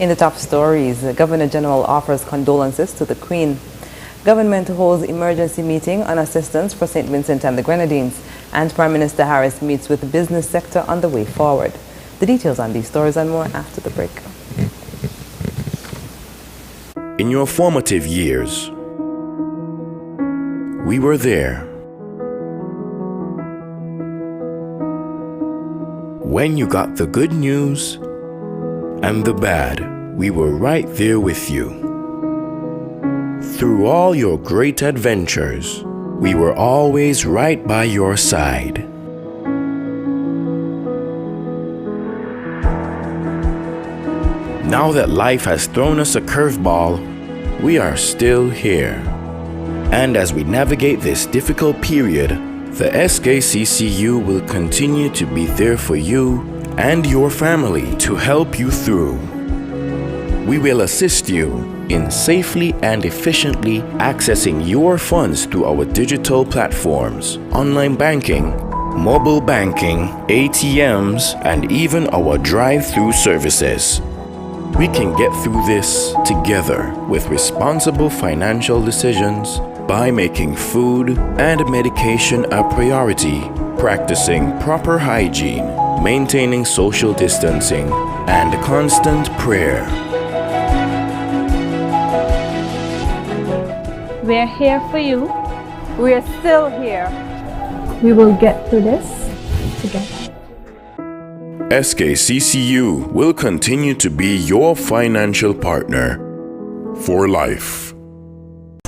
In the top stories, the Governor General offers condolences to the Queen. Government holds emergency meeting on assistance for St. Vincent and the Grenadines, and Prime Minister Harris meets with the business sector on the way forward. The details on these stories and more after the break. In your formative years, we were there. When you got the good news and the bad, we were right there with you. Through all your great adventures, we were always right by your side. Now that life has thrown us a curveball, we are still here. And as we navigate this difficult period, the SKCCU will continue to be there for you and your family to help you through. We will assist you in safely and efficiently accessing your funds through our digital platforms, online banking, mobile banking, ATMs, and even our drive-through services. We can get through this together with responsible financial decisions by making food and medication a priority, practicing proper hygiene, maintaining social distancing, and constant prayer. We're here for you. We're still here. We will get through this together. SKCCU will continue to be your financial partner for life.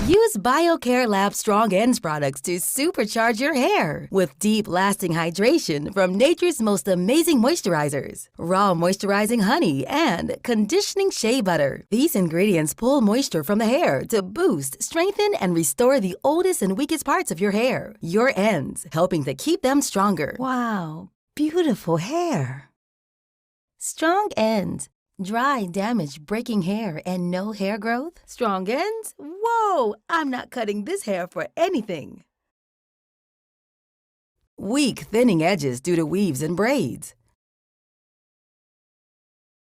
Use BioCare Lab Strong Ends products to supercharge your hair with deep lasting hydration from nature's most amazing moisturizers, raw moisturizing honey, and conditioning shea butter. These ingredients pull moisture from the hair to boost, strengthen, and restore the oldest and weakest parts of your hair, your ends, helping to keep them stronger. Wow, beautiful hair. Strong Ends. Dry, damaged, breaking hair, and no hair growth? Strong ends? Whoa! I'm not cutting this hair for anything. Weak, thinning edges due to weaves and braids.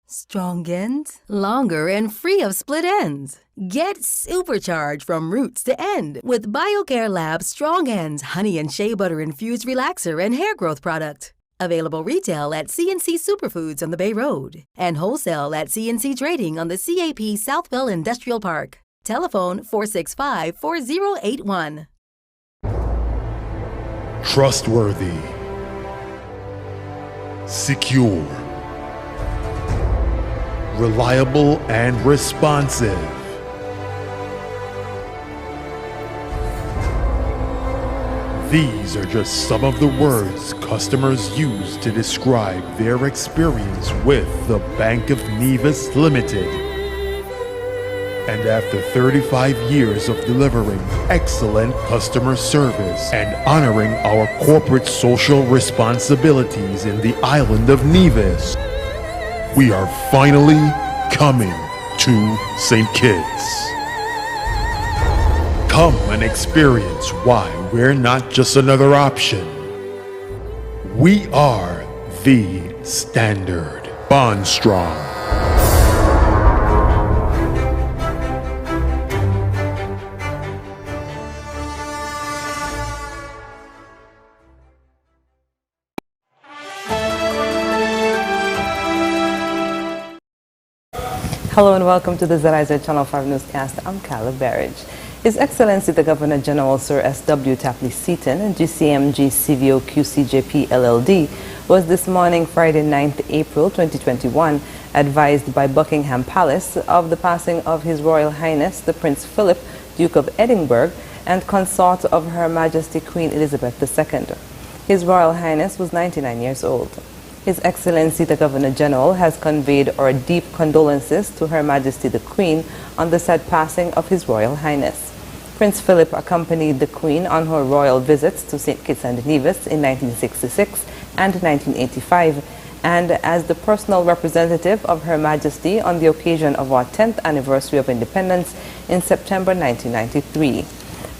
Strong ends? Longer and free of split ends. Get supercharged from roots to end with BioCare Lab Strong Ends Honey and Shea Butter Infused Relaxer and Hair Growth Product. Available retail at CNC Superfoods on the Bay Road and wholesale at CNC Trading on the CAP Southwell Industrial Park. Telephone 465-4081. Trustworthy, secure, reliable, and responsive. These are just some of the words customers use to describe their experience with the Bank of Nevis Limited. And after 35 years of delivering excellent customer service and honoring our corporate social responsibilities in the island of Nevis, we are finally coming to St. Kitts. Come and experience why we're not just another option. We are the standard. Bond strong. Hello and welcome to the ZIZ Channel 5 newscast. I'm Carla Berridge. His Excellency the Governor General Sir S.W. Tapley Seaton, GCMG CVO QCJP LLD, was this morning, Friday 9th April 2021, advised by Buckingham Palace of the passing of His Royal Highness the Prince Philip, Duke of Edinburgh, and consort of Her Majesty Queen Elizabeth II. His Royal Highness was 99 years old. His Excellency the Governor General has conveyed our deep condolences to Her Majesty the Queen on the said passing of His Royal Highness. Prince Philip accompanied the Queen on her royal visits to St. Kitts and Nevis in 1966 and 1985, and as the personal representative of Her Majesty on the occasion of our 10th anniversary of independence in September 1993.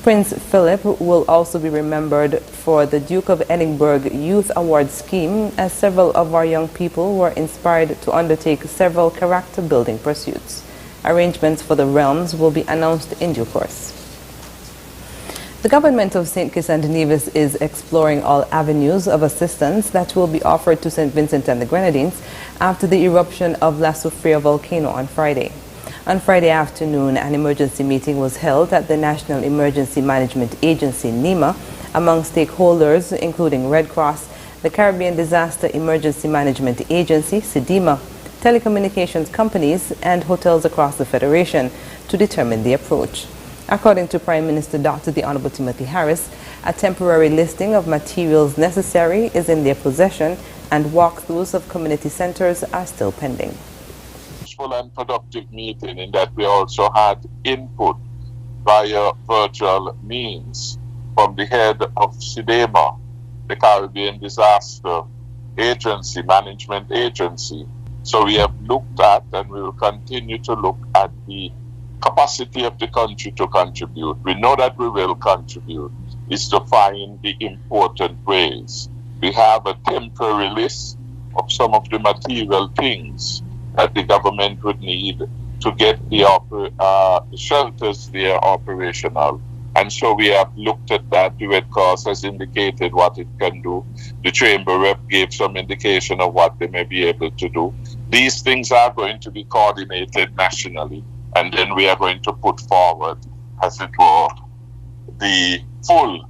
Prince Philip will also be remembered for the Duke of Edinburgh Youth Award Scheme, as several of our young people were inspired to undertake several character-building pursuits. Arrangements for the realms will be announced in due course. The government of St. Kitts and Nevis is exploring all avenues of assistance that will be offered to St. Vincent and the Grenadines after the eruption of La Soufriere volcano on Friday. On Friday afternoon, an emergency meeting was held at the National Emergency Management Agency, NEMA, among stakeholders including Red Cross, the Caribbean Disaster Emergency Management Agency, SEDEMA, telecommunications companies, and hotels across the Federation to determine the approach. According to Prime Minister Dr. The Honorable Timothy Harris, a temporary listing of materials necessary is in their possession, and walkthroughs of community centers are still pending. Full and productive meeting in that we also had input via virtual means from the head of SEDEMA, the Caribbean Disaster Agency, Management Agency. So we have looked at, and we will continue to look at, the capacity of the country to contribute. We know that we will contribute. Is to find the important ways. We have a temporary list of some of the material things that the government would need to get the shelters there operational. And so we have looked at that. The Red Cross has indicated what it can do. The Chamber rep gave some indication of what they may be able to do. These things are going to be coordinated nationally, and then we are going to put forward, as it were, the full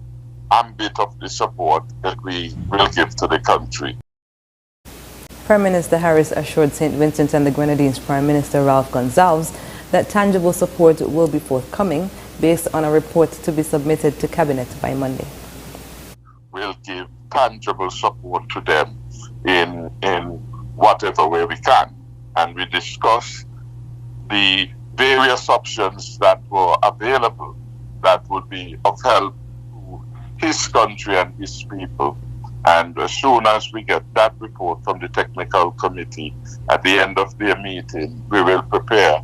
ambit of the support that we will give to the country. Prime Minister Harris assured St. Vincent and the Grenadines Prime Minister Ralph Gonsalves that tangible support will be forthcoming based on a report to be submitted to Cabinet by Monday. We'll give tangible support to them in whatever way we can. And we discuss the various options that were available that would be of help to his country and his people. And as soon as we get that report from the technical committee at the end of their meeting, we will prepare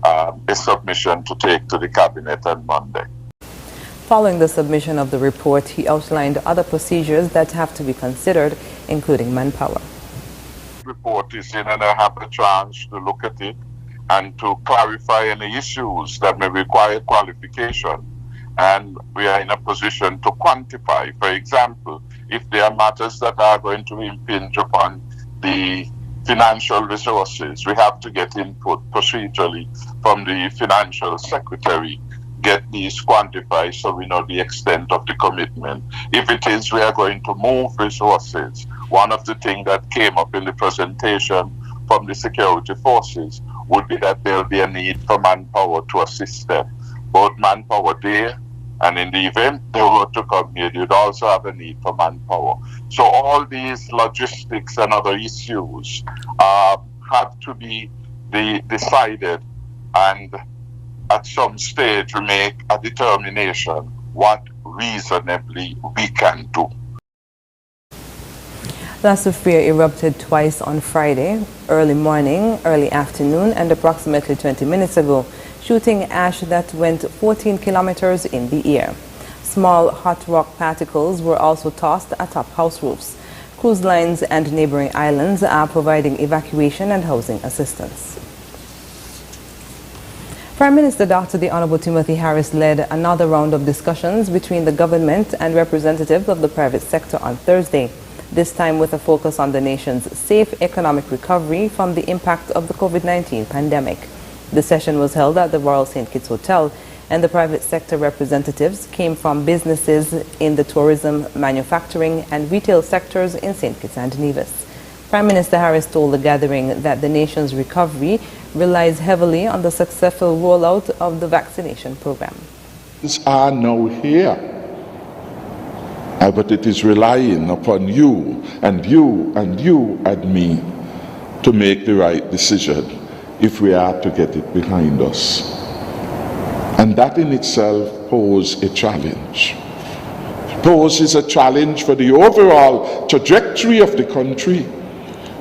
a submission to take to the Cabinet on Monday. Following the submission of the report, he outlined other procedures that have to be considered, including manpower. The report is in, and I have a chance to look at it and to clarify any issues that may require qualification. And we are in a position to quantify, for example, if there are matters that are going to impinge upon the financial resources, we have to get input procedurally from the financial secretary, get these quantified so we know the extent of the commitment. If it is we are going to move resources, one of the things that came up in the presentation from the security forces would be that there will be a need for manpower to assist them, both manpower there, and in the event they were to come here, you'd also have a need for manpower. So all these logistics and other issues have to be decided, and at some stage we make a determination what reasonably we can do. La Soufriere erupted twice on Friday, early morning, early afternoon, and approximately 20 minutes ago, shooting ash that went 14 kilometers in the air. Small hot rock particles were also tossed atop house roofs. Cruise lines and neighboring islands are providing evacuation and housing assistance. Prime Minister Dr. The Honorable Timothy Harris led another round of discussions between the government and representatives of the private sector on Thursday, this time with a focus on the nation's safe economic recovery from the impact of the COVID-19 pandemic. The session was held at the Royal St. Kitts Hotel, and the private sector representatives came from businesses in the tourism, manufacturing, and retail sectors in St. Kitts and Nevis. Prime Minister Harris told the gathering that the nation's recovery relies heavily on the successful rollout of the vaccination program. These are now here, but it is relying upon you and you and you and me to make the right decision if we are to get it behind us. And that in itself poses a challenge. It poses a challenge for the overall trajectory of the country,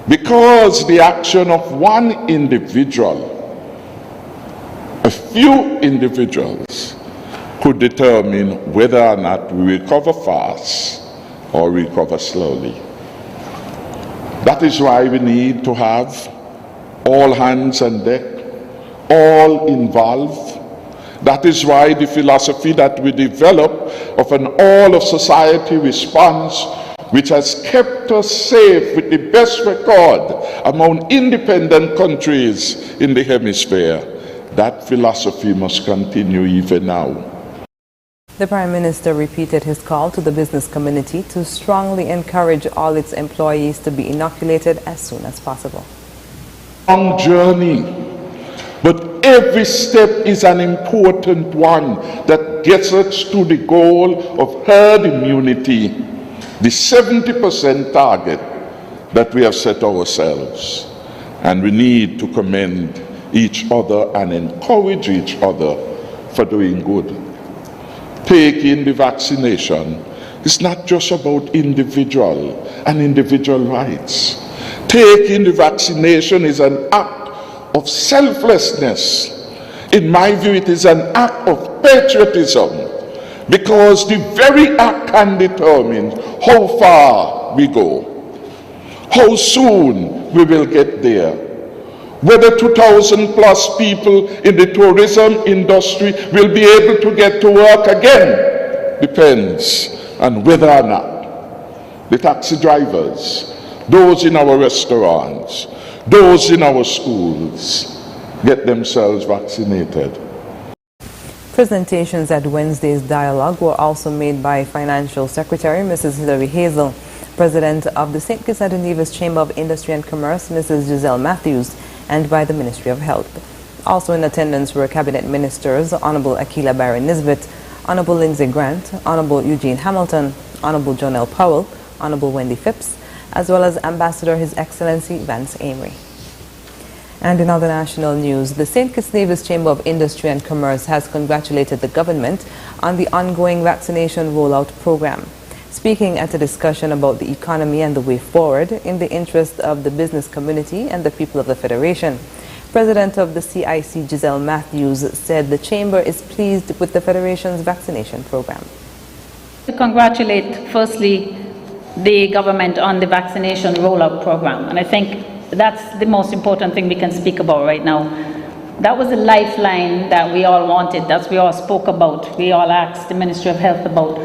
because the action of one individual, a few individuals, could determine whether or not we recover fast or recover slowly. That is why we need to have all hands on deck, all involved. That is why the philosophy that we develop of an all-of-society response, which has kept us safe with the best record among independent countries in the hemisphere, that philosophy must continue even now. The Prime Minister repeated his call to the business community to strongly encourage all its employees to be inoculated as soon as possible. Long journey, but every step is an important one that gets us to the goal of herd immunity, the 70% target that we have set ourselves. And we need to commend each other and encourage each other for doing good. Taking the vaccination is not just about individual and individual rights. Taking the vaccination is an act of selflessness. In my view, it is an act of patriotism, because the very act can determine how far we go, how soon we will get there. Whether 2,000 plus people in the tourism industry will be able to get to work again depends on whether or not the taxi drivers, those in our restaurants, those in our schools get themselves vaccinated. Presentations at Wednesday's dialogue were also made by Financial Secretary Mrs. Hilary Hazel, President of the St. Kitts and Nevis Chamber of Industry and Commerce Mrs. Giselle Matthews, and by the Ministry of Health. Also in attendance were Cabinet Ministers Honorable Akila Barry Nisbet, Honorable Lindsey Grant, Honorable Eugene Hamilton, Honorable John L. Powell, Honorable Wendy Phipps, as well as Ambassador His Excellency Vance Amory. And in other national news, the St. Kitts Nevis Chamber of Industry and Commerce has congratulated the government on the ongoing vaccination rollout program. Speaking at a discussion about the economy and the way forward in the interest of the business community and the people of the Federation, President of the CIC Giselle Matthews said the Chamber is pleased with the Federation's vaccination program. To congratulate firstly the government on the vaccination rollout program, and I think that's the most important thing we can speak about right now. That was a lifeline that we all wanted, that we all spoke about. We all asked the Ministry of Health about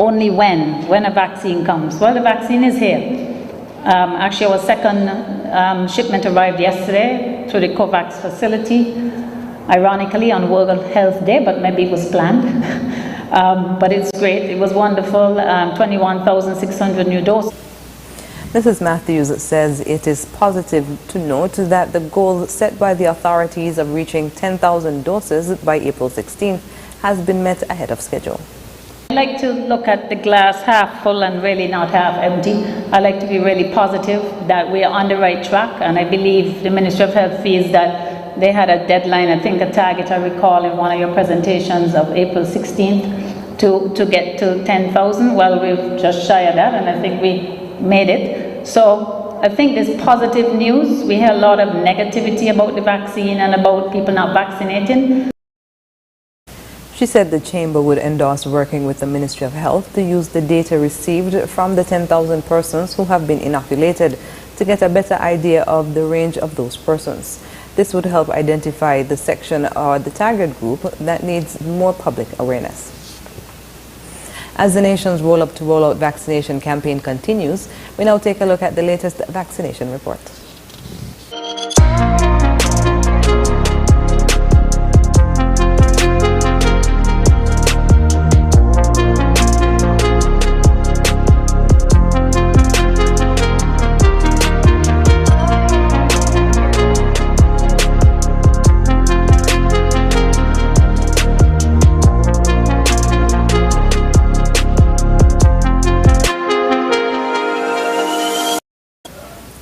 only when a vaccine comes. Well, the vaccine is here. Actually, our second shipment arrived yesterday through the COVAX facility, ironically on World Health Day, but maybe it was planned. But it's great, it was wonderful, 21,600 new doses. Mrs. Matthews says it is positive to note that the goal set by the authorities of reaching 10,000 doses by April 16th has been met ahead of schedule. I like to look at the glass half full and really not half empty. I like to be really positive that we are on the right track, and I believe the Ministry of Health feels that they had a deadline, I think a target, I recall in one of your presentations, of April 16th to get to 10,000. Well, we're just shy of that, and I think we made it. So I think there's positive news. We hear a lot of negativity about the vaccine and about people not vaccinating. She said the Chamber would endorse working with the Ministry of Health to use the data received from the 10,000 persons who have been inoculated to get a better idea of the range of those persons. This would help identify the section or the target group that needs more public awareness. As the nation's Roll Up to Roll Out vaccination campaign continues, we now take a look at the latest vaccination report.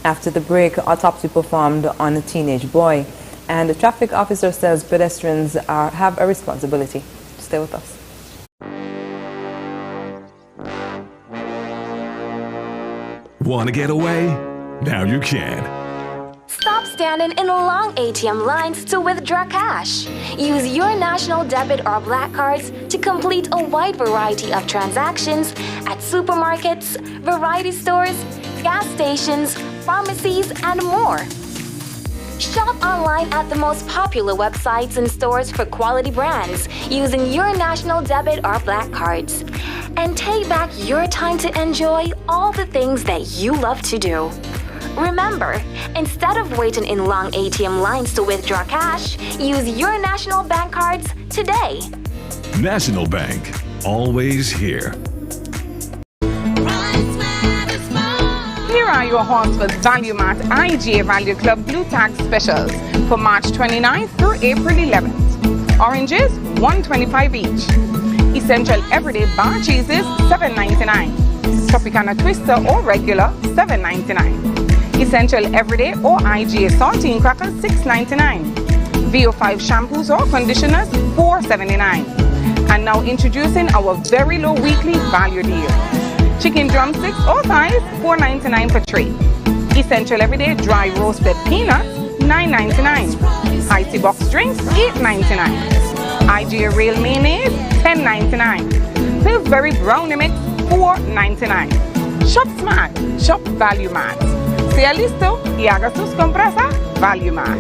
After the break, autopsy performed on a teenage boy, and the traffic officer says pedestrians have a responsibility. Stay with us. Want to get away? Now you can. Stop standing in long ATM lines to withdraw cash. Use your national debit or black cards to complete a wide variety of transactions at supermarkets, variety stores, gas stations, pharmacies, and more. Shop online at the most popular websites and stores for quality brands using your national debit or black cards. And take back your time to enjoy all the things that you love to do. Remember, instead of waiting in long ATM lines to withdraw cash, use your national bank cards today. National Bank, always here. Here are your Hornsford Value Mart IGA Value Club Blue Tag Specials for March 29th through April 11th. Oranges, $1.25 each. Essential Everyday Bar Cheeses, $7.99. Tropicana Twister or regular, $7.99. Essential Everyday or IGA Saltine Crackers, $6.99. VO5 shampoos or conditioners, $4.79. And now introducing our very low weekly value deal. Chicken drumsticks or thighs, $4.99 per tray. Essential Everyday Dry Roasted Peanuts, $9.99. Icy Box Drinks, $8.99. IGA Real Mayonnaise, $10.99. Pillsbury Brownie Mix, $4.99. Shop smart, shop Value Mart. Sea listo y haga sus compras a Value Mart.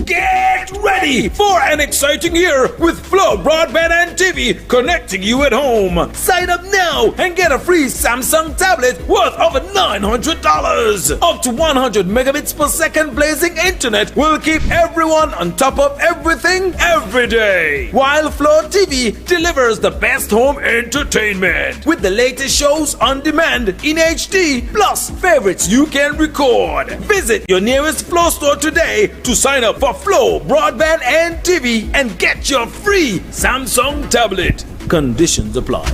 Get ready for an exciting year with Flow Broadband and TV connecting you at home. Sign up now and get a free Samsung tablet worth over $900. Up to 100 megabits per second blazing internet will keep everyone on top of everything every day. While Flow TV delivers the best home entertainment with the latest shows on demand in HD plus favorites you can record. Visit your nearest Flow store today to sign up for Flow Broadband and TV and get your free Samsung tablet. Conditions apply.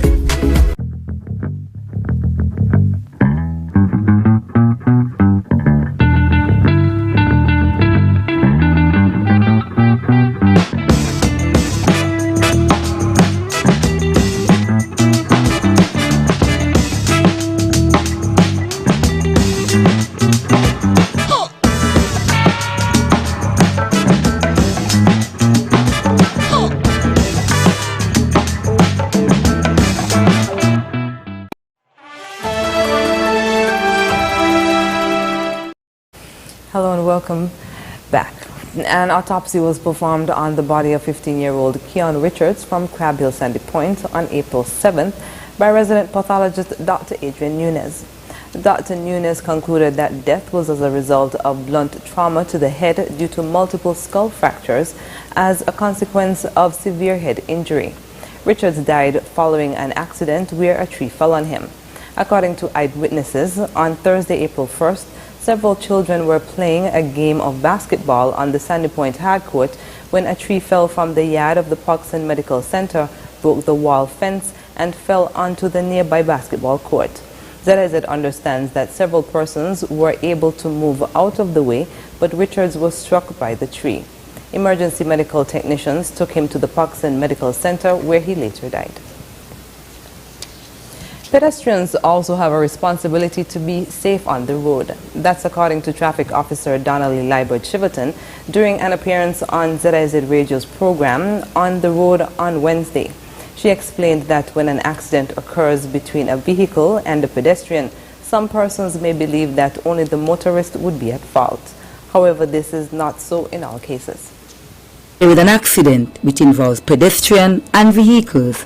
Hello and welcome back. An autopsy was performed on the body of 15-year-old Keon Richards from Crab Hill Sandy Point on April 7th by resident pathologist Dr. Adrian Nunes. Dr. Nunes concluded that death was as a result of blunt trauma to the head due to multiple skull fractures as a consequence of severe head injury. Richards died following an accident where a tree fell on him. According to eyewitnesses, on Thursday, April 1st, several children were playing a game of basketball on the Sandy Point hard court when a tree fell from the yard of the Puxon Medical Center, broke the wall fence, and fell onto the nearby basketball court. ZIZ understands that several persons were able to move out of the way, but Richards was struck by the tree. Emergency medical technicians took him to the Puxon Medical Center, where he later died. Pedestrians also have a responsibility to be safe on the road. That's according to Traffic Officer Donnelly Liebert-Chiverton during an appearance on ZIZ Radio's program On the Road on Wednesday. She explained that when an accident occurs between a vehicle and a pedestrian, some persons may believe that only the motorist would be at fault. However, this is not so in all cases. With an accident which involves pedestrian and vehicles,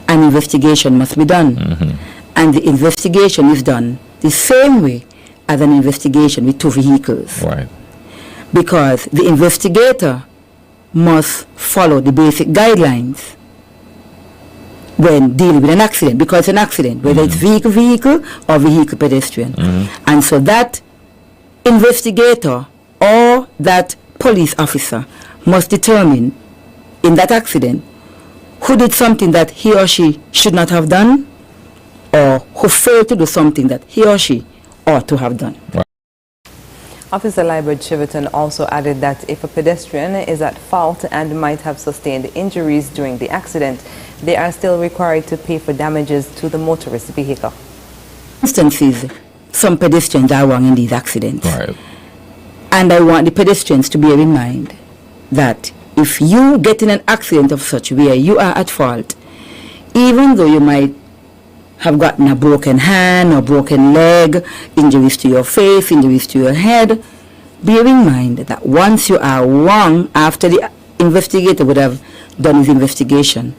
an investigation must be done. And the investigation is done the same way as an investigation with two vehicles. Right. Because the investigator must follow the basic guidelines when dealing with an accident, because it's an accident, whether it's vehicle or vehicle pedestrian. And so that investigator or that police officer must determine in that accident who did something that he or she should not have done, or who failed to do something that he or she ought to have done. Right. Officer Libert Chiverton also added that if a pedestrian is at fault and might have sustained injuries during the accident, they are still required to pay for damages to the motorist vehicle. Instances, some pedestrians are wrong in these accidents. Right. And I want the pedestrians to bear in mind that if you get in an accident of such where you are at fault, even though you might have gotten a broken hand or broken leg, injuries to your face, injuries to your head, bear in mind that once you are wrong, after the investigator would have done his investigation,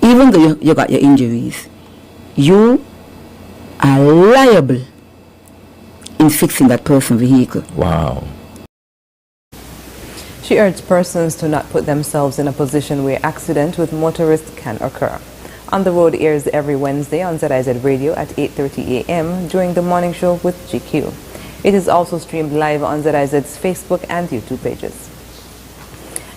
even though you got your injuries, you are liable in fixing that person's vehicle. Wow. She urged persons to not put themselves in a position where accident with motorists can occur. On the Road airs every Wednesday on ZIZ Radio at 8:30 a.m. during the morning show with GQ. It is also streamed live on ZIZ's Facebook and YouTube pages.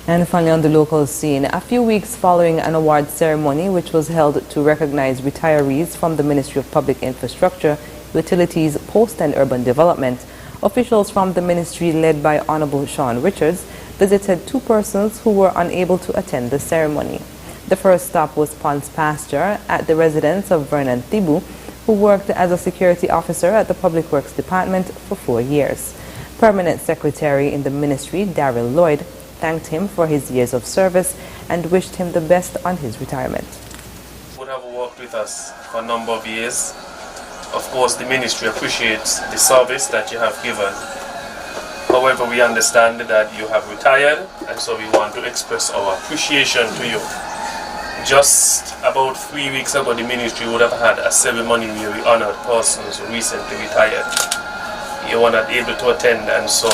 And finally, on the local scene, a few weeks following an award ceremony which was held to recognize retirees from the Ministry of Public Infrastructure, Utilities, Post and Urban Development, officials from the ministry led by Honorable Sean Richards visited two persons who were unable to attend the ceremony. The first stop was Ponce Pasture at the residence of Vernon Thibu, who worked as a security officer at the Public Works Department for 4 years. Permanent Secretary in the ministry, Daryl Lloyd, thanked him for his years of service and wished him the best on his retirement. Would have worked with us for a number of years. Of course, the ministry appreciates the service that you have given. However, we understand that you have retired, and so we want to express our appreciation to you. Just about 3 weeks ago, the ministry would have had a ceremony where we honored persons who recently retired. You were not able to attend, and so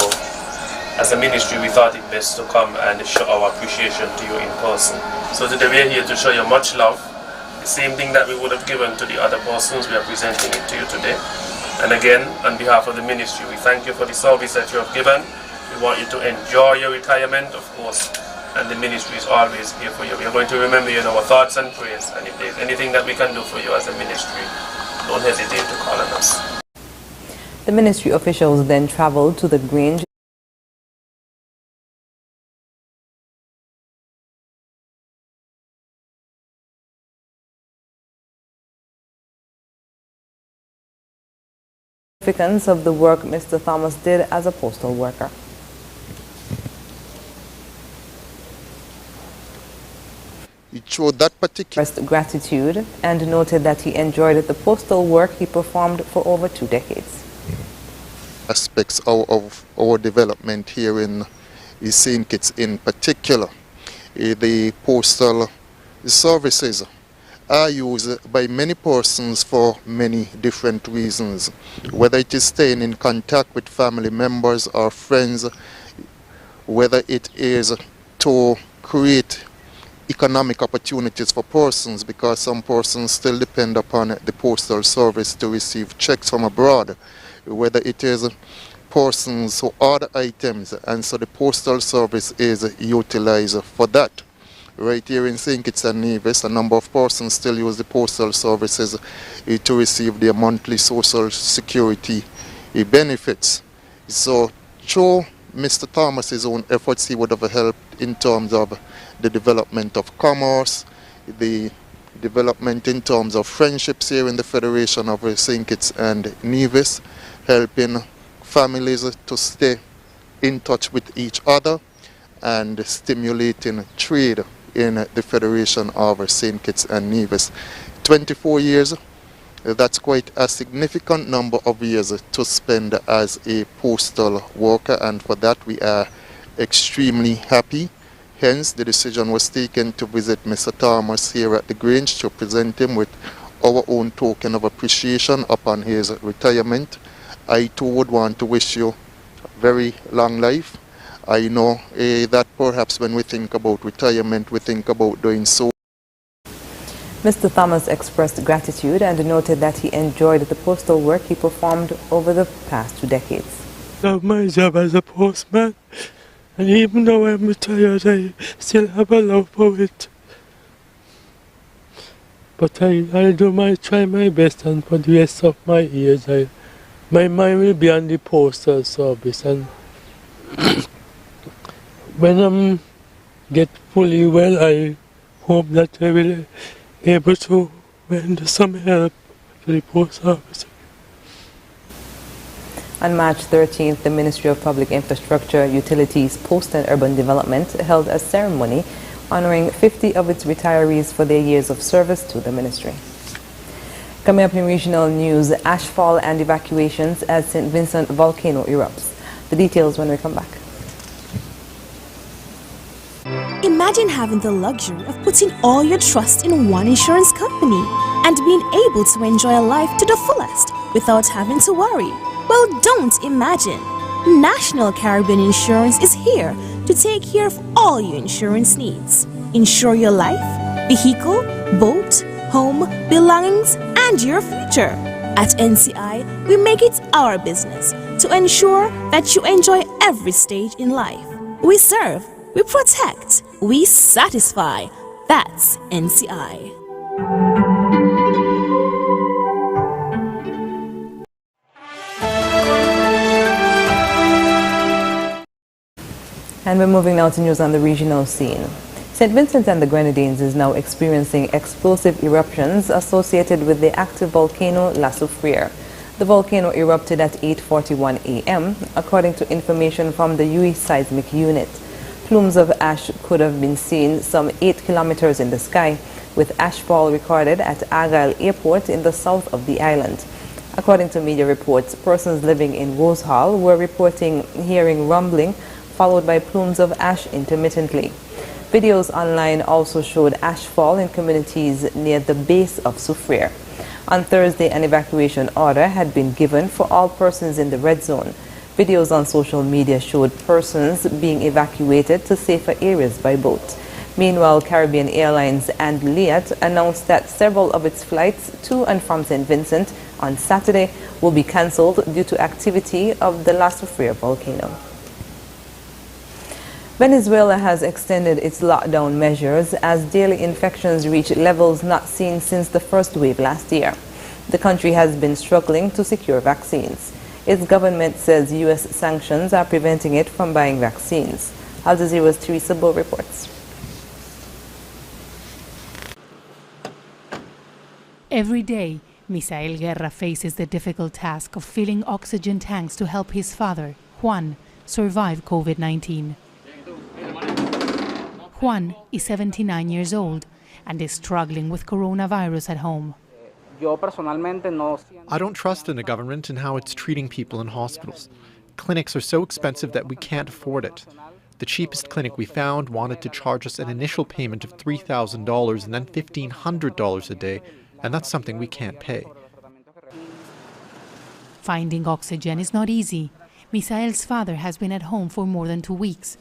as a ministry, we thought it best to come and show our appreciation to you in person. So today we are here to show you much love. The same thing that we would have given to the other persons, we are presenting it to you today. And again, on behalf of the ministry, we thank you for the service that you have given. We want you to enjoy your retirement, of course, and the ministry is always here for you. We are going to remember you in our thoughts and prayers, and if there's anything that we can do for you as a ministry, don't hesitate to call on us. The ministry officials then traveled to the Grange of the work Mr. Thomas did as a postal worker. He showed that particular gratitude and noted that he enjoyed the postal work he performed for over 2 decades. Aspects of our development here in St. Kitts in particular, the postal services are used by many persons for many different reasons, whether it is staying in contact with family members or friends, whether it is to create economic opportunities for persons, because some persons still depend upon the postal service to receive checks from abroad, whether it is persons who order items, and so the postal service is utilized for that. Right here in St. Kitts and Nevis, a number of persons still use the postal services to receive their monthly social security benefits. So through Mr. Thomas's own efforts, he would have helped in terms of the development of commerce, the development in terms of friendships here in the Federation of St. Kitts and Nevis, helping families to stay in touch with each other and stimulating trade in the Federation of St. Kitts and Nevis. 24 years, that's quite a significant number of years to spend as a postal worker, and for that we are extremely happy. Hence, the decision was taken to visit Mr. Thomas here at the Grange to present him with our own token of appreciation upon his retirement. I too would want to wish you a very long life. I know that perhaps when we think about retirement, we think about doing so. Mr. Thomas expressed gratitude and noted that he enjoyed the postal work he performed over the past 2 decades. I love my job as a postman, and even though I'm retired, I still have a love for it. But I try my best, and for the rest of my years, My mind will be on the postal service, and when I'm get fully well, I hope that I will be able to render some help to the post office. On March 13th, the Ministry of Public Infrastructure, Utilities, Post and Urban Development held a ceremony honoring 50 of its retirees for their years of service to the ministry. Coming up in regional news, ashfall and evacuations as St. Vincent volcano erupts. The details when we come back. Imagine having the luxury of putting all your trust in one insurance company and being able to enjoy life to the fullest without having to worry. Well, don't imagine. National Caribbean Insurance is here to take care of all your insurance needs. Insure your life, vehicle, boat, home, belongings, and your future. At NCI, we make it our business to ensure that you enjoy every stage in life. We serve, we protect, we satisfy. That's NCI. And we're moving now to news on the regional scene. St. Vincent and the Grenadines is now experiencing explosive eruptions associated with the active volcano La Soufriere. The volcano erupted at 8:41 a.m. according to information from the UE seismic unit. Plumes of ash could have been seen some 8 kilometers in the sky, with ashfall recorded at Argyle Airport in the south of the island. According to media reports, persons living in Rose Hall were reporting hearing rumbling followed by plumes of ash intermittently. Videos online also showed ashfall in communities near the base of Soufriere. On Thursday, an evacuation order had been given for all persons in the red zone. Videos on social media showed persons being evacuated to safer areas by boat. Meanwhile, Caribbean Airlines and Liat announced that several of its flights to and from St. Vincent on Saturday will be cancelled due to activity of the La Soufriere volcano. Venezuela has extended its lockdown measures as daily infections reach levels not seen since the first wave last year. The country has been struggling to secure vaccines. Its government says U.S. sanctions are preventing it from buying vaccines. Al Jazeera's Teresa Bo reports. Every day, Misael Guerra faces the difficult task of filling oxygen tanks to help his father, Juan, survive COVID-19. Juan is 79 years old and is struggling with coronavirus at home. I don't trust in the government and how it's treating people in hospitals. Clinics are so expensive that we can't afford it. The cheapest clinic we found wanted to charge us an initial payment of $3,000 and then $1,500 a day, and that's something we can't pay. Finding oxygen is not easy. Misael's father has been at home for more than 2 weeks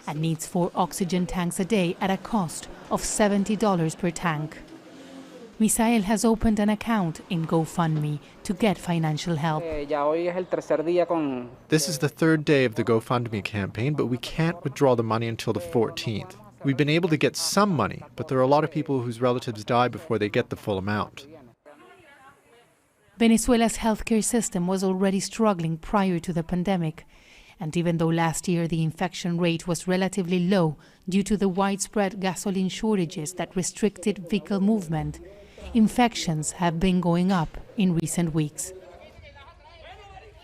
and needs 4 oxygen tanks a day at a cost of $70 per tank. Misael has opened an account in GoFundMe to get financial help. This is the 3rd day of the GoFundMe campaign, but we can't withdraw the money until the 14th. We've been able to get some money, but there are a lot of people whose relatives die before they get the full amount. Venezuela's healthcare system was already struggling prior to the pandemic. And even though last year the infection rate was relatively low due to the widespread gasoline shortages that restricted vehicle movement, infections have been going up in recent weeks.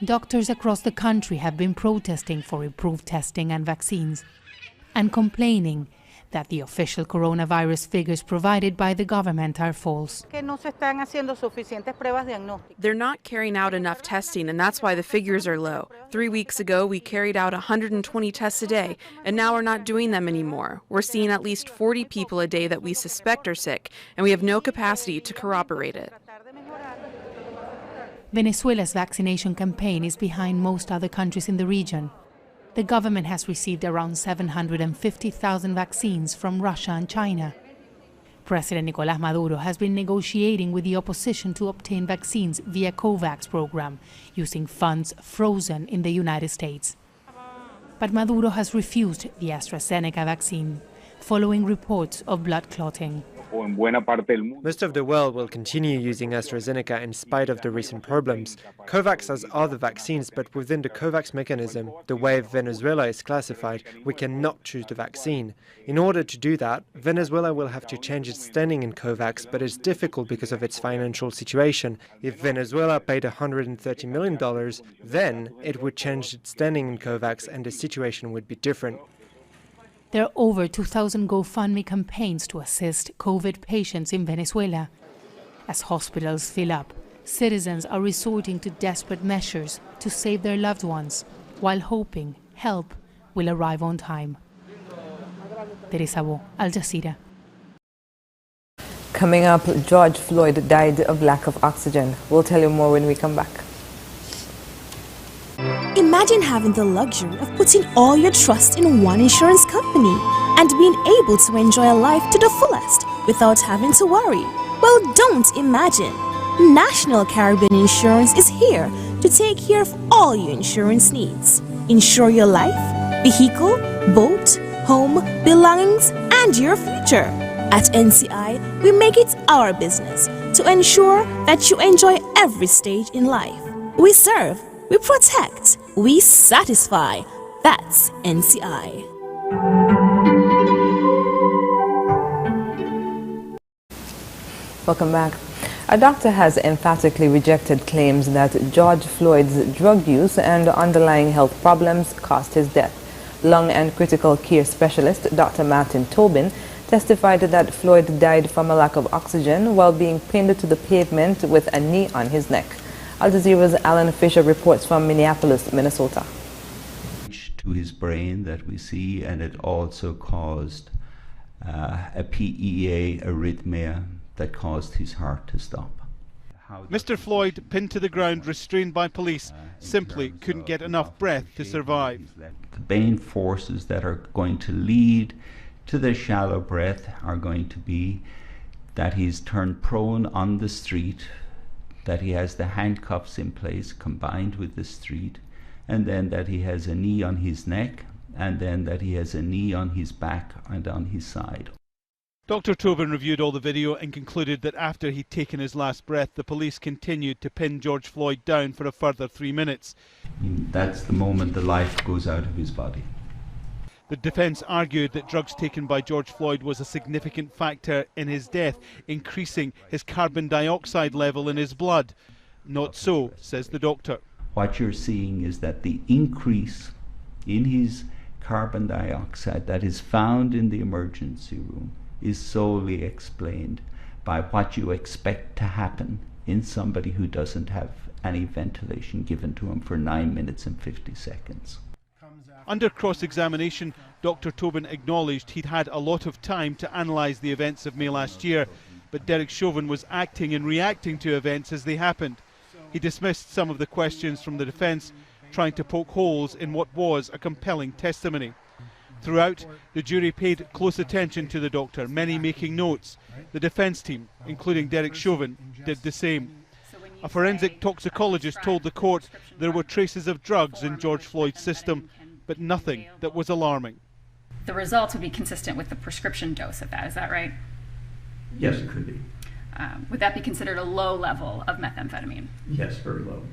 Doctors across the country have been protesting for improved testing and vaccines and complaining that the official coronavirus figures provided by the government are false. They're not carrying out enough testing, and that's why the figures are low. 3 weeks ago, we carried out 120 tests a day, and now we're not doing them anymore. We're seeing at least 40 people a day that we suspect are sick, and we have no capacity to corroborate it. Venezuela's vaccination campaign is behind most other countries in the region. The government has received around 750,000 vaccines from Russia and China. President Nicolás Maduro has been negotiating with the opposition to obtain vaccines via COVAX program, using funds frozen in the United States. But Maduro has refused the AstraZeneca vaccine, following reports of blood clotting. Most of the world will continue using AstraZeneca in spite of the recent problems. COVAX has other vaccines, but within the COVAX mechanism, the way Venezuela is classified, we cannot choose the vaccine. In order to do that, Venezuela will have to change its standing in COVAX, but it's difficult because of its financial situation. If Venezuela paid $130 million, then it would change its standing in COVAX and the situation would be different. There are over 2,000 GoFundMe campaigns to assist COVID patients in Venezuela. As hospitals fill up, citizens are resorting to desperate measures to save their loved ones, while hoping help will arrive on time. Teresa Bo, Al Jazeera. Coming up, George Floyd died of lack of oxygen. We'll tell you more when we come back. Imagine having the luxury of putting all your trust in one insurance company and being able to enjoy a life to the fullest without having to worry. Well, don't imagine. National Caribbean Insurance is here to take care of all your insurance needs. Insure your life, vehicle, boat, home, belongings, and your future. At NCI, we make it our business to ensure that you enjoy every stage in life. We serve, we protect, we satisfy. That's NCI. Welcome back. A doctor has emphatically rejected claims that George Floyd's drug use and underlying health problems caused his death. Lung and critical care specialist Dr. Martin Tobin testified that Floyd died from a lack of oxygen while being pinned to the pavement with a knee on his neck. Al Jazeera's Alan Fisher reports from Minneapolis, Minnesota. To his brain that we see, and it also caused a PEA arrhythmia that caused his heart to stop. Mr. Floyd, pinned to the ground, restrained by police, simply couldn't get enough breath to survive. The main forces that are going to lead to the shallow breath are going to be that he's turned prone on the street, that he has the handcuffs in place combined with the street, and then that he has a knee on his neck, and then that he has a knee on his back and on his side. Dr. Tobin reviewed all the video and concluded that after he'd taken his last breath, the police continued to pin George Floyd down for a further 3 minutes. That's the moment the life goes out of his body. The defence argued that drugs taken by George Floyd was a significant factor in his death, increasing his carbon dioxide level in his blood. Not so, says the doctor. What you're seeing is that the increase in his carbon dioxide that is found in the emergency room is solely explained by what you expect to happen in somebody who doesn't have any ventilation given to him for 9 minutes and 50 seconds. Under cross-examination, Dr. Tobin acknowledged he'd had a lot of time to analyse the events of May last year, but Derek Chauvin was acting and reacting to events as they happened. He dismissed some of the questions from the defence, trying to poke holes in what was a compelling testimony. Throughout, the jury paid close attention to the doctor, many making notes. The defence team, including Derek Chauvin, did the same. A forensic toxicologist told the court there were traces of drugs in George Floyd's system, but nothing that was alarming. The results would be consistent with the prescription dose of that, is that right? Yes, it could be. Would that be considered a low level of methamphetamine? Yes, very low.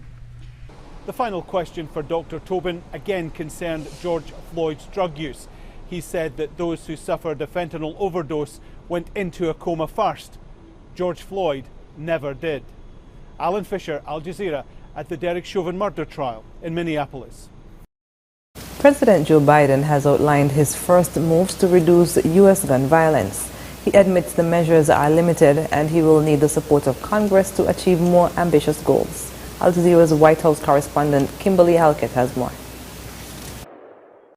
The final question for Dr. Tobin again concerned George Floyd's drug use. He said that those who suffered a fentanyl overdose went into a coma first. George Floyd never did. Alan Fisher, Al Jazeera, at the Derek Chauvin murder trial in Minneapolis. President Joe Biden has outlined his first moves to reduce U.S. gun violence. He admits the measures are limited and he will need the support of Congress to achieve more ambitious goals. Al Jazeera's White House correspondent Kimberly Halkett has more.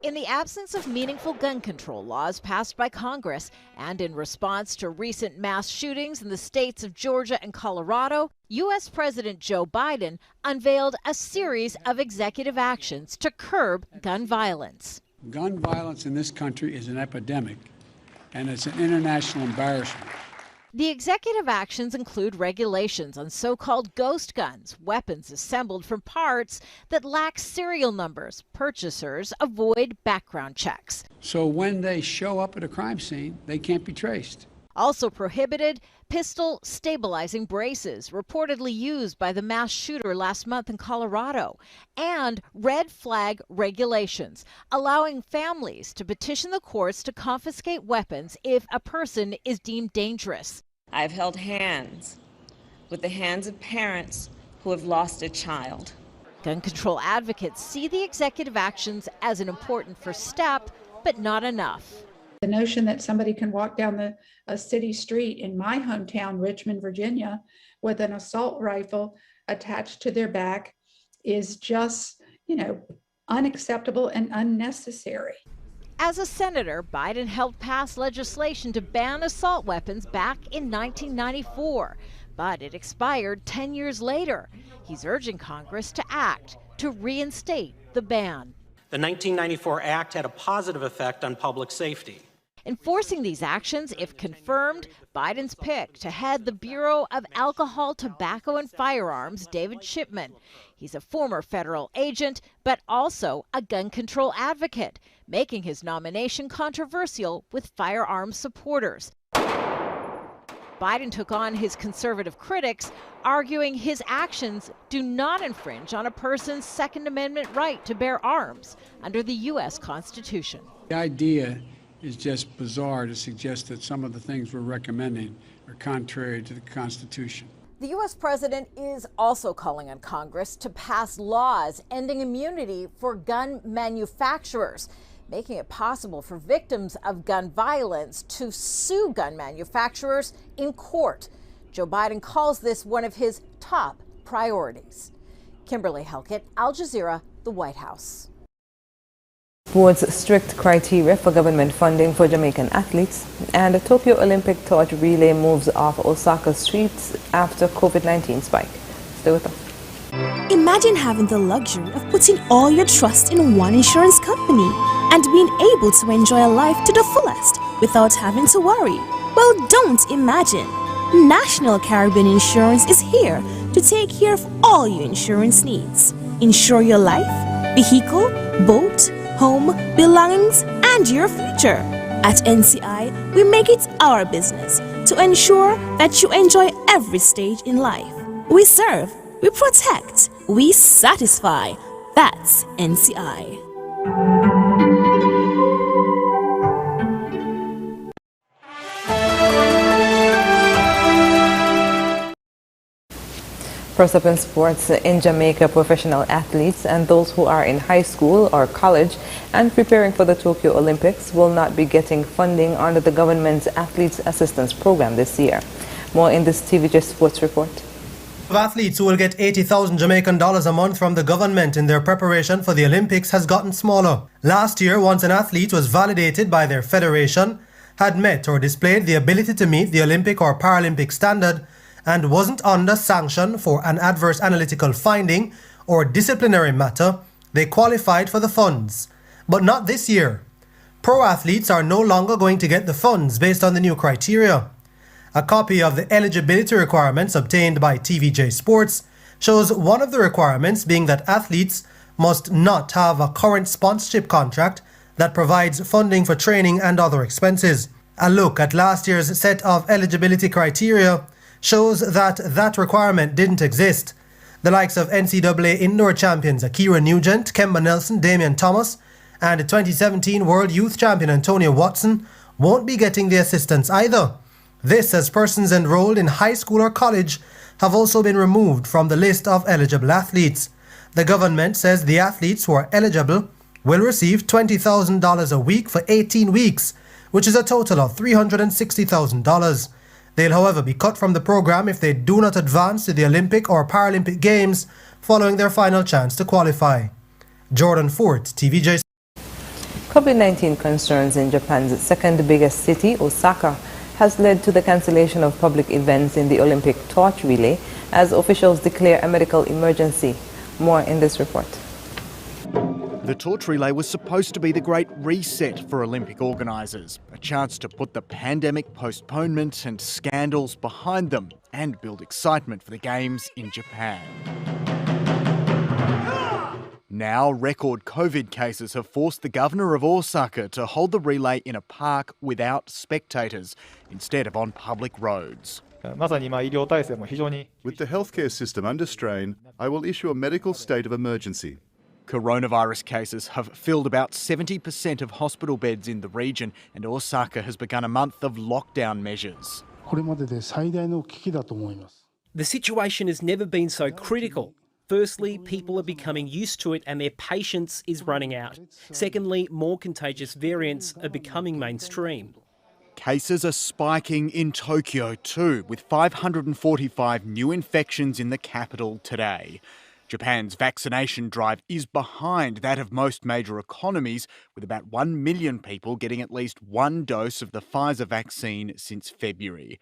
In the absence of meaningful gun control laws passed by Congress and in response to recent mass shootings in the states of Georgia and Colorado, U.S. President Joe Biden unveiled a series of executive actions to curb gun violence. Gun violence in this country is an epidemic, and it's an international embarrassment. The executive actions include regulations on so-called ghost guns, weapons assembled from parts that lack serial numbers. Purchasers avoid background checks. So when they show up at a crime scene, they can't be traced. Also prohibited, pistol stabilizing braces, reportedly used by the mass shooter last month in Colorado, and red flag regulations, allowing families to petition the courts to confiscate weapons if a person is deemed dangerous. I've held hands with the hands of parents who have lost a child. Gun control advocates see the executive actions as an important first step, but not enough. The notion that somebody can walk down a city street in my hometown, Richmond, Virginia, with an assault rifle attached to their back is just, unacceptable and unnecessary. As a senator, Biden helped pass legislation to ban assault weapons back in 1994, but it expired 10 years later. He's urging Congress to act to reinstate the ban. The 1994 Act had a positive effect on public safety. Enforcing these actions, if confirmed, Biden's pick to head the Bureau of Alcohol, Tobacco, and Firearms, David Shipman. He's a former federal agent, but also a gun control advocate, making his nomination controversial with firearms supporters. Biden took on his conservative critics, arguing his actions do not infringe on a person's Second Amendment right to bear arms under the U.S. Constitution. The idea is just bizarre to suggest that some of the things we're recommending are contrary to the Constitution. The U.S. president is also calling on Congress to pass laws ending immunity for gun manufacturers, making it possible for victims of gun violence to sue gun manufacturers in court. Joe Biden calls this one of his top priorities. Kimberly Helkett, Al Jazeera, the White House. Board's strict criteria for government funding for Jamaican athletes, and the Tokyo Olympic torch relay moves off Osaka streets after COVID-19 spike. Stay with us. Imagine having the luxury of putting all your trust in one insurance company and being able to enjoy a life to the fullest without having to worry. Well, don't imagine. National Caribbean Insurance is here to take care of all your insurance needs. Insure your life, vehicle, boat, home, belongings, and your future. At NCI, we make it our business to ensure that you enjoy every stage in life. We serve, we protect, we satisfy. That's NCI. First up in sports, in Jamaica, professional athletes and those who are in high school or college and preparing for the Tokyo Olympics will not be getting funding under the government's Athletes Assistance Program this year. More in this TVJ Sports report. Athletes who will get 80,000 Jamaican dollars a month from the government in their preparation for the Olympics has gotten smaller. Last year, once an athlete was validated by their federation, had met or displayed the ability to meet the Olympic or Paralympic standard, and wasn't under sanction for an adverse analytical finding or disciplinary matter, they qualified for the funds. But not this year. Pro athletes are no longer going to get the funds based on the new criteria. A copy of the eligibility requirements obtained by TVJ Sports shows one of the requirements being that athletes must not have a current sponsorship contract that provides funding for training and other expenses. A look at last year's set of eligibility criteria shows that that requirement didn't exist. The likes of NCAA indoor champions Akira Nugent, Kemba Nelson, Damian Thomas, and 2017 World Youth Champion Antonio Watson won't be getting the assistance either. This as persons enrolled in high school or college have also been removed from the list of eligible athletes. The government says the athletes who are eligible will receive $20,000 a week for 18 weeks, which is a total of $360,000. They'll, however, be cut from the program if they do not advance to the Olympic or Paralympic Games following their final chance to qualify. Jordan Fort, TVJ. COVID-19 concerns in Japan's second biggest city, Osaka, has led to the cancellation of public events in the Olympic torch relay as officials declare a medical emergency. More in this report. The torch relay was supposed to be the great reset for Olympic organisers, a chance to put the pandemic postponement and scandals behind them and build excitement for the Games in Japan. Now, record COVID cases have forced the governor of Osaka to hold the relay in a park without spectators, instead of on public roads. With the healthcare system under strain, I will issue a medical state of emergency. Coronavirus cases have filled about 70% of hospital beds in the region, and Osaka has begun a month of lockdown measures. The situation has never been so critical. Firstly, people are becoming used to it and their patience is running out. Secondly, more contagious variants are becoming mainstream. Cases are spiking in Tokyo too, with 545 new infections in the capital today. Japan's vaccination drive is behind that of most major economies, with about 1 million people getting at least one dose of the Pfizer vaccine since February.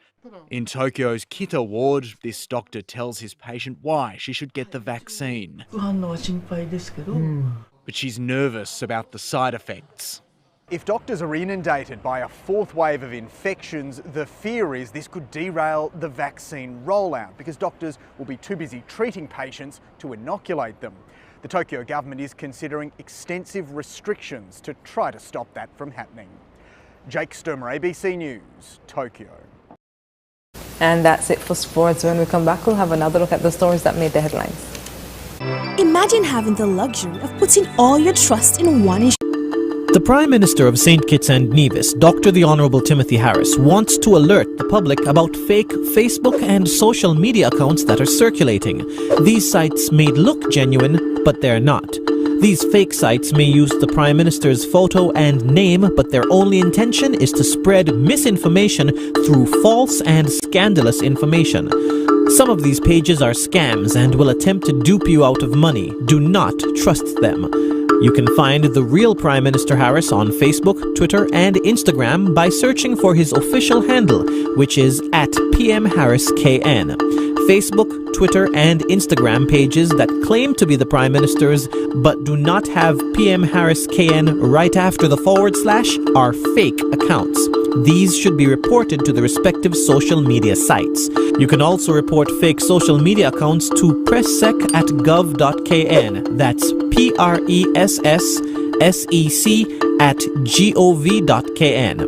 In Tokyo's Kita ward, this doctor tells his patient why she should get the vaccine. But she's nervous about the side effects. If doctors are inundated by a fourth wave of infections, the fear is this could derail the vaccine rollout because doctors will be too busy treating patients to inoculate them. The Tokyo government is considering extensive restrictions to try to stop that from happening. Jake Sturmer, ABC News, Tokyo. And that's it for sports. When we come back, we'll have another look at the stories that made the headlines. Imagine having the luxury of putting all your trust in one insurance. The Prime Minister of St. Kitts and Nevis, Dr. the Honourable Timothy Harris, wants to alert the public about fake Facebook and social media accounts that are circulating. These sites may look genuine, but they're not. These fake sites may use the Prime Minister's photo and name, but their only intention is to spread misinformation through false and scandalous information. Some of these pages are scams and will attempt to dupe you out of money. Do not trust them. You can find the real Prime Minister Harris on Facebook, Twitter, and Instagram by searching for his official handle, which is @PMHarrisKN. Facebook, Twitter, and Instagram pages that claim to be the Prime Minister's but do not have PM Harris KN right after the /, are fake accounts. These should be reported to the respective social media sites. You can also report fake social media accounts to presssec@gov.kn. That's PRESSEC@gov.kn.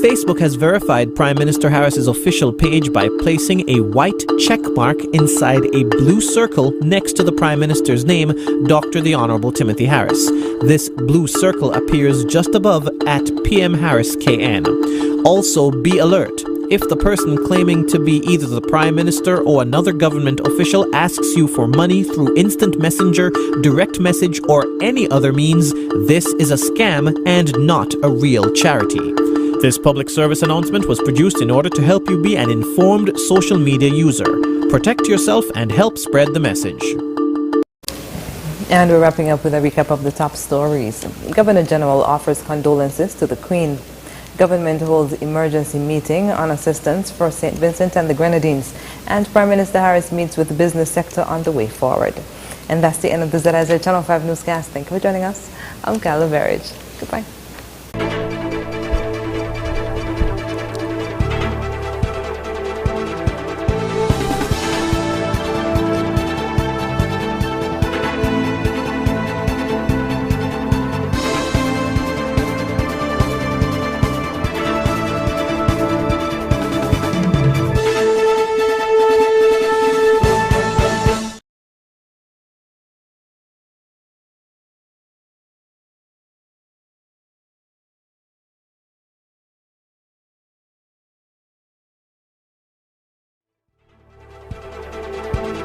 Facebook has verified Prime Minister Harris's official page by placing a white check mark inside a blue circle next to the Prime Minister's name, Dr. the Honourable Timothy Harris. This blue circle appears just above @PMHarrisKN. Also, be alert. If the person claiming to be either the Prime Minister or another government official asks you for money through instant messenger, direct message, or any other means, this is a scam and not a real charity. This public service announcement was produced in order to help you be an informed social media user. Protect yourself and help spread the message. And we're wrapping up with a recap of the top stories. Governor General offers condolences to the Queen. Government holds emergency meeting on assistance for St. Vincent and the Grenadines. And Prime Minister Harris meets with the business sector on the way forward. And that's the end of the ZIZ Channel 5 newscast. Thank you for joining us. I'm Carla Berridge. Goodbye.